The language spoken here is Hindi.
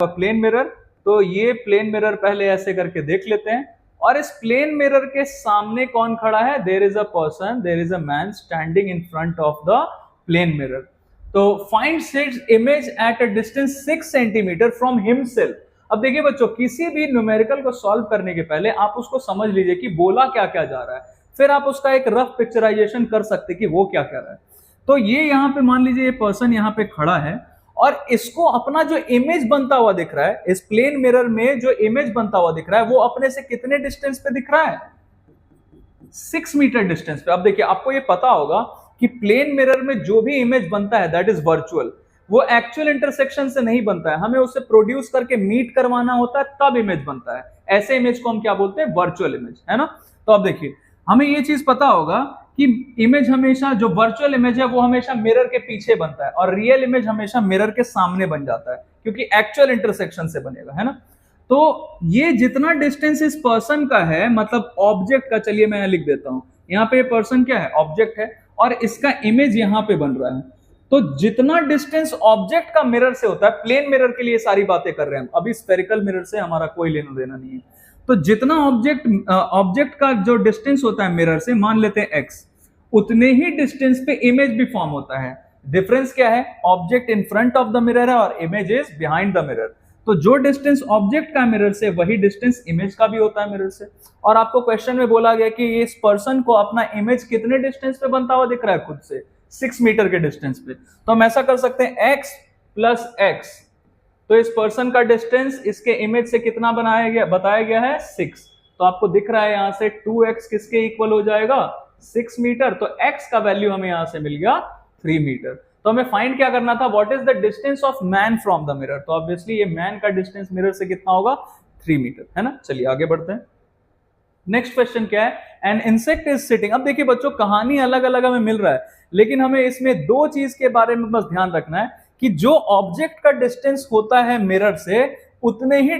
प्लेन मिरर, तो ये प्लेन मिरर पहले ऐसे करके देख लेते हैं। और इस प्लेन मिरर के सामने कौन खड़ा है? There is a person, there is a man standing in front of the plane mirror. तो find his image at a distance 6 centimetre from himself. अब देखिए बच्चों, किसी भी न्यूमेरिकल को सॉल्व करने के पहले आप उसको समझ लीजिए कि बोला क्या क्या जा रहा है, फिर आप उसका एक रफ पिक्चराइजेशन कर सकते कि वो क्या कह रहा है। तो ये यहाँ पे मान लीजिए ये पर्सन यहाँ पे खड़ा है और इसको अपना जो इमेज बनता हुआ दिख रहा है, इस प्लेन मिरर में जो इमेज बनता हुआ दिख रहा है वो अपने से कितने डिस्टेंस पे दिख रहा है? 6 मीटर डिस्टेंस पे। अब देखिए आपको ये पता होगा कि प्लेन मिरर में जो भी इमेज बनता है दैट इज वर्चुअल, वो एक्चुअल इंटरसेक्शन से नहीं बनता है, हमें उसे प्रोड्यूस करके मीट करवाना होता है तब इमेज बनता है। ऐसे इमेज को हम क्या बोलते हैं? वर्चुअल इमेज, है ना। तो अब देखिए हमें ये चीज पता होगा कि इमेज हमेशा, जो वर्चुअल इमेज है वो हमेशा मिरर के पीछे बनता है और रियल इमेज हमेशा मिरर के सामने बन जाता है क्योंकि एक्चुअल इंटरसेक्शन से बनेगा, है ना। तो ये जितना डिस्टेंस इस पर्सन का है, मतलब ऑब्जेक्ट का, चलिए मैं लिख देता हूं, यहाँ पे पर्सन क्या है? ऑब्जेक्ट है और इसका इमेज यहाँ पे बन रहा है। तो जितना डिस्टेंस ऑब्जेक्ट का मिरर से होता है, प्लेन मिरर के लिए सारी बातें कर रहे हैं हम, अभी स्फेरिकल मिरर से हमारा कोई लेना देना नहीं है। तो जितना ऑब्जेक्ट का जो डिस्टेंस होता है मिरर से, मान लेते हैं x, उतने ही डिस्टेंस पे इमेज भी फॉर्म होता है। डिफरेंस क्या है? Object in front of the mirror है और image is behind the mirror. तो जो डिस्टेंस ऑब्जेक्ट का मिरर से, वही डिस्टेंस इमेज का भी होता है मिरर से। और आपको क्वेश्चन में बोला गया कि इस पर्सन को अपना इमेज कितने डिस्टेंस पे बनता हुआ दिख रहा है? खुद से 6 मीटर के डिस्टेंस पे। तो हम ऐसा कर सकते हैं x प्लस x, तो इस पर्सन का डिस्टेंस इसके इमेज से कितना बताया गया है? 6। तो आपको दिख रहा है यहां से 2x किसके इक्वल हो जाएगा? 6 मीटर। तो x का वैल्यू हमें यहां से मिल गया 3 मीटर। तो हमें फाइंड क्या करना था? What is the distance of man from the mirror. तो ऑब्वियसली ये मैन का डिस्टेंस मिरर से कितना होगा? 3 मीटर, है ना। चलिए आगे बढ़ते हैं। नेक्स्ट क्वेश्चन क्या है? An insect is sitting. अब देखिए बच्चों, कहानी अलग अलग हमें मिल रहा है, लेकिन हमें इसमें दो चीज के बारे में बस ध्यान रखना है कि जो ऑब्जेक्ट का डिस्टेंस होता है मिरर से, उतने ही